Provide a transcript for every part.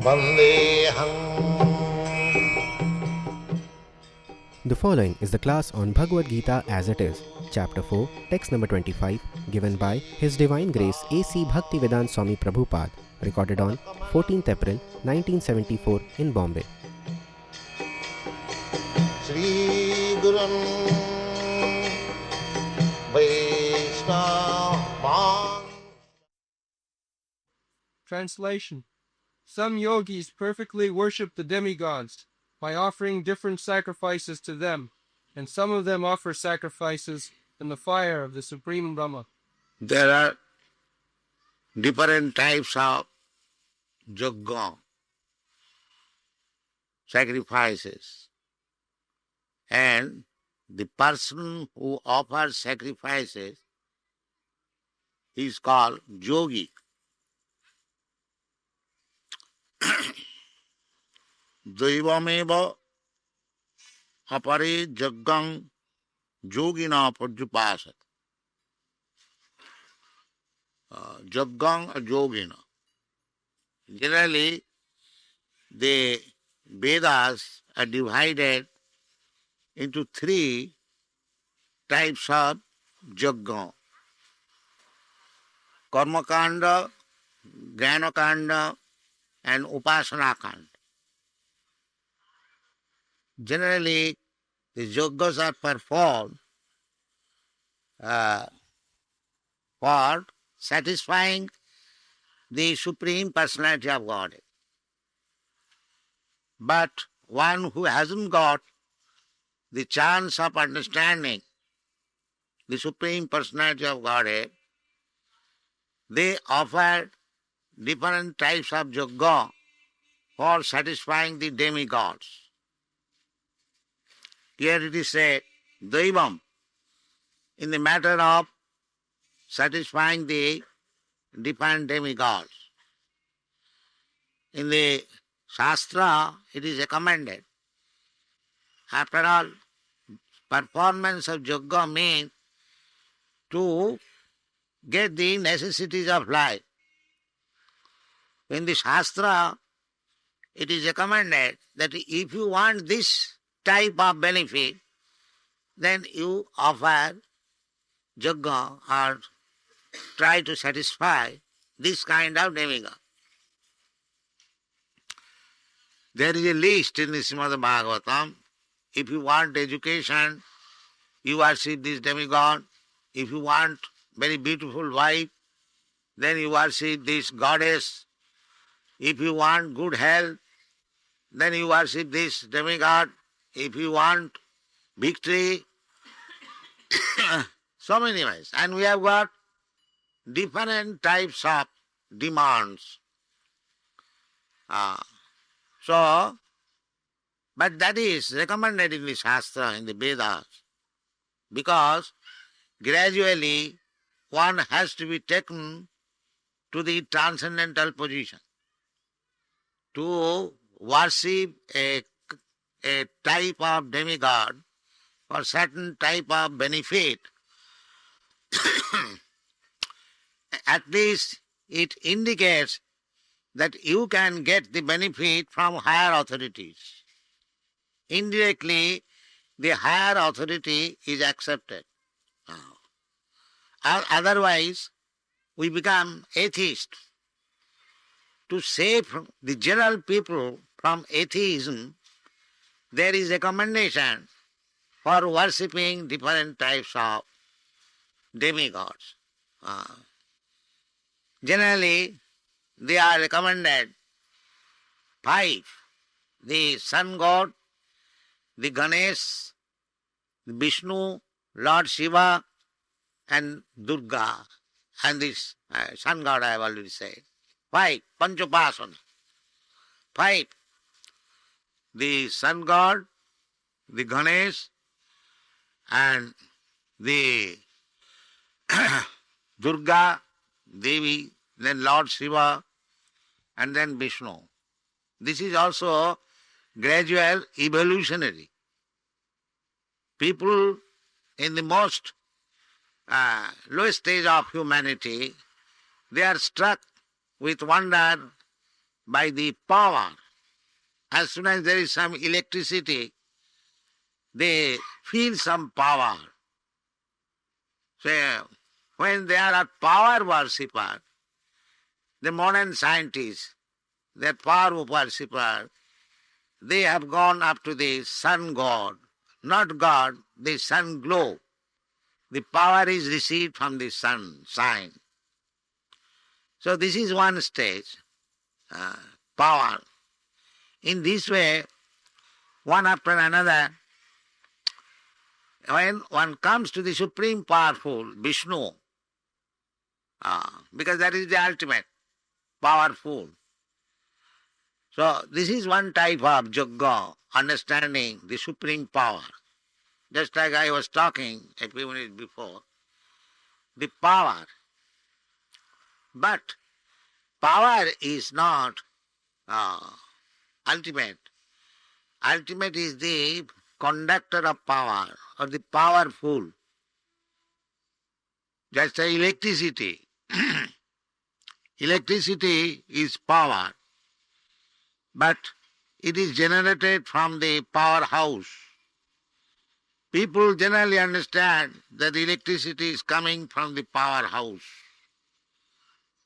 The following is the class on Bhagavad Gita as it is, Chapter 4, Text number 25, given by His Divine Grace A.C. Bhaktivedanta Swami Prabhupada, recorded on 14th April 1974 in Bombay. Shri Gurun Vaishnava. Translation. Some yogis perfectly worship the demigods by offering different sacrifices to them, and some of them offer sacrifices in the fire of the Supreme Brahma. There are different types of yajna, sacrifices, and the person who offers sacrifices is called yogi. Daivameva apare yajnam yogina parjupasat. Yajnam or yogina. Generally, the Vedas are divided into three types of yajna: karmakanda, jnanakanda, and upasanakanda. Generally, the yajnas are performed for satisfying the Supreme Personality of Godhead. But one who hasn't got the chance of understanding the Supreme Personality of Godhead, they offer different types of yajna for satisfying the demigods. Here it is said, Daivam, in the matter of satisfying the different demigods. In the Shastra, it is recommended. After all, performance of yajna means to get the necessities of life. In the Shastra, it is recommended that if you want this type of benefit, then you offer yajna or try to satisfy this kind of demigod. There is a list in the Srimad Bhagavatam. If you want education, you worship this demigod. If you want very beautiful wife, then you worship this goddess. If you want good health, then you worship this demigod. If you want victory, so many ways. And we have got different types of demands. But that is recommended in the Shastra, in the Vedas, because gradually one has to be taken to the transcendental position. To worship a type of demigod for certain type of benefit, at least it indicates that you can get the benefit from higher authorities. Indirectly, the higher authority is accepted. Otherwise, we become atheists. To save the general people from atheism, there is a recommendation for worshipping different types of demigods. Generally, they are recommended 5: the sun god, the Ganesh, the Vishnu, Lord Shiva, and Durga, and this sun god I have already said. 5, Panchopasana. 5, the sun god, the Ganesh, and the Durga, Devi, then Lord Shiva, and then Vishnu. This is also gradual evolutionary. People in the most lowest stage of humanity, they are struck with wonder by the power. As soon as there is some electricity, they feel some power. So when they are power worshippers, the modern scientists, they are power worshippers, they have gone up to the sun god, not God, the sun glow. The power is received from the sun, sign. So this is one stage, power. In this way, one after another, when one comes to the supreme powerful Vishnu, because that is the ultimate, powerful. So this is one type of yoga, understanding the supreme power. Just like I was talking a few minutes before, the power. But power is not ultimate. Ultimate is the conductor of power or the powerful. Just like electricity. Electricity is power, but it is generated from the powerhouse. People generally understand that electricity is coming from the powerhouse.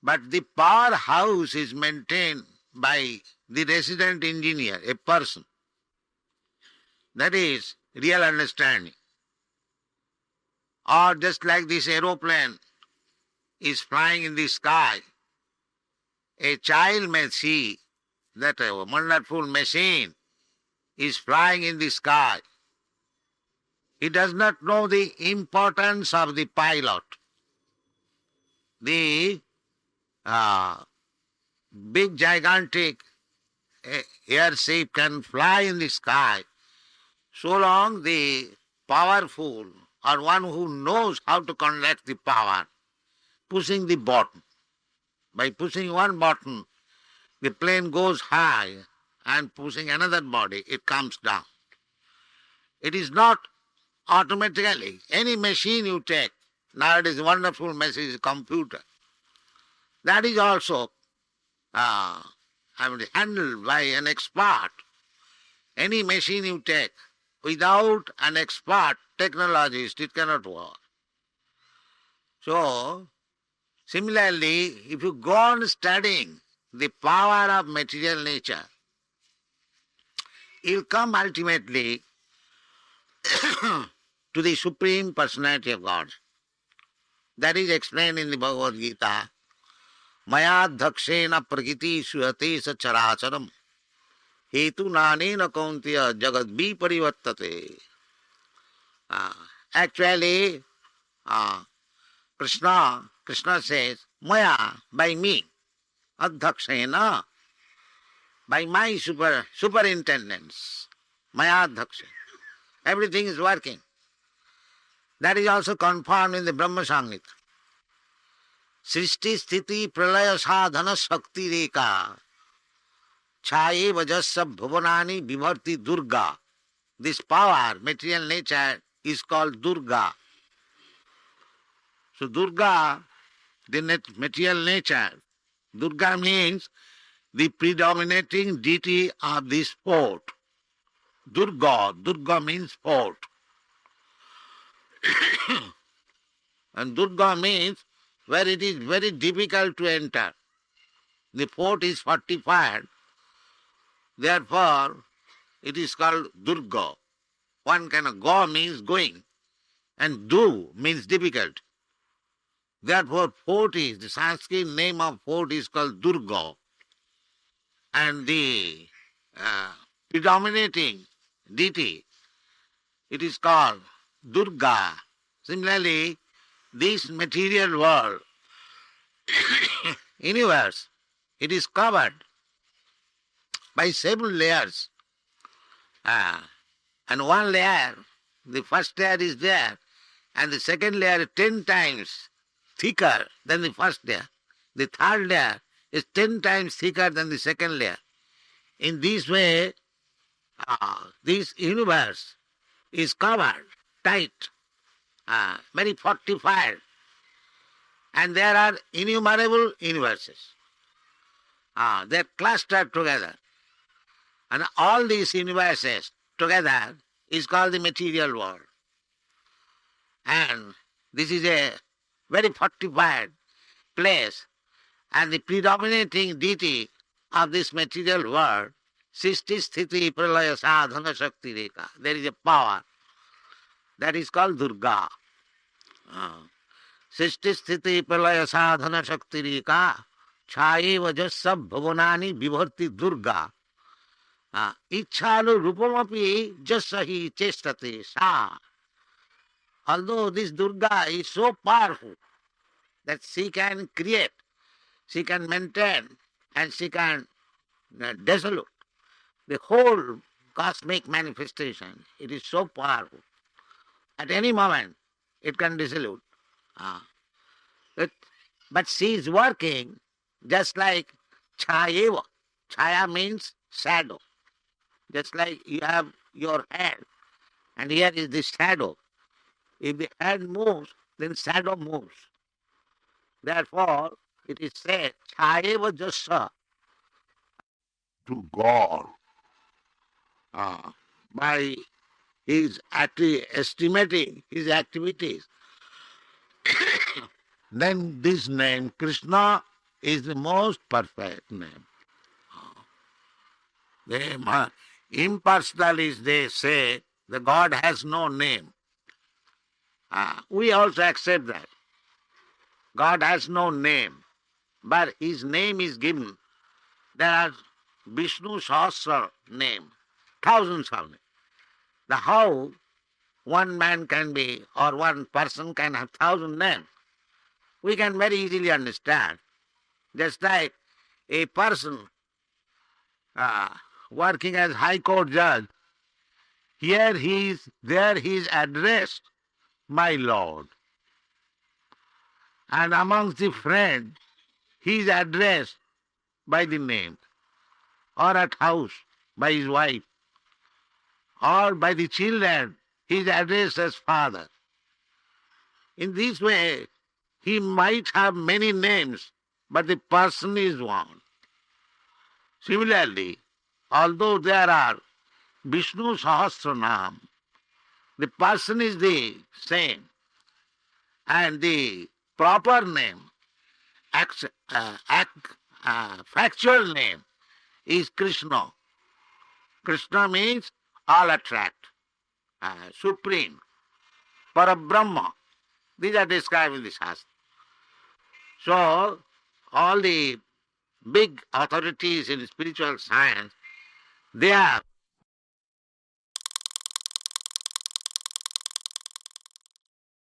But the powerhouse is maintained by the resident engineer, a person. That is real understanding. Or just like this aeroplane is flying in the sky, a child may see that a wonderful machine is flying in the sky. He does not know the importance of the pilot. The big gigantic airship can fly in the sky so long the powerful or one who knows how to conduct the power, pushing the button. By pushing one button, the plane goes high, and pushing another body, it comes down. It is not automatically. Any machine you take, nowadays a wonderful machine is a computer. That is also handled by an expert. Any machine you take, without an expert technologist, it cannot work. So, similarly, if you go on studying the power of material nature, you'll come ultimately to the Supreme Personality of God. That is explained in the Bhagavad Gita. Maya dhakshena prakriti suyate sa characharam hetu nanena kauntiya jagat viparivartate. Actually, Krishna says, Maya, by me, adhakshena, by my superintendence, Maya adhakshena. Everything is working. That is also confirmed in the Brahma Sangita. Srishti sthiti pralaya sadhana shakti reka chaye vajassa bhuvanani vibharti Durga. This power, material nature, is called Durga. So Durga, the material nature, Durga means the predominating deity of this fort. Durga means fort. And Durga means where it is very difficult to enter. The fort is fortified, therefore it is called Durga. One cannot go means going, and do means difficult. Therefore fort is, the Sanskrit name of fort is called Durga. And the predominating deity, it is called Durga. Similarly, this material world, universe, it is covered by several layers. And one layer, the first layer is there, and the second layer is 10 times thicker than the first layer. The third layer is 10 times thicker than the second layer. In this way, this universe is covered tight, very fortified, and there are innumerable universes. They're clustered together. And all these universes together is called the material world. And this is a very fortified place. And the predominating deity of this material world, Sisti Sthiti Pralaya Sadhana Shakti Rekha. There is a power that is called Durga. Sisti Sthiti Pralaya Sadhana Shakti Rekha. Chaye Vajasab Bhavanani Vibharti Durga. Ichhalu Rupamapi Jasahi Chestate Sa. Although this Durga is so powerful that she can create, she can maintain, and she can dissolve the whole cosmic manifestation. It is so powerful. At any moment, it can dissolve. But she is working just like Chayeva. Chaya means shadow. Just like you have your head, and here is the shadow. If the head moves, then shadow moves. Therefore, it is said, Chayeva Jasa, to God, by his estimating his activities. Then this name, Krishna, is the most perfect name. The impersonalists, they say, the God has no name. We also accept that. God has no name, but his name is given. There are Vishnu Sahasra name, thousands of names. The how one man can be, or one person can have 1,000 names, we can very easily understand. Just like a person working as High Court judge, here there he is addressed, my Lord. And amongst the friends, he is addressed by the name, or at house by his wife, or by the children, he is addressed as father. In this way, he might have many names, but the person is one. Similarly, although there are Vishnu Sahasranam, the person is the same, and the proper name, factual name, is Krishna. Krishna means all attract, supreme, Parabrahma. These are described in the Shastra. So, all the big authorities in spiritual science, they are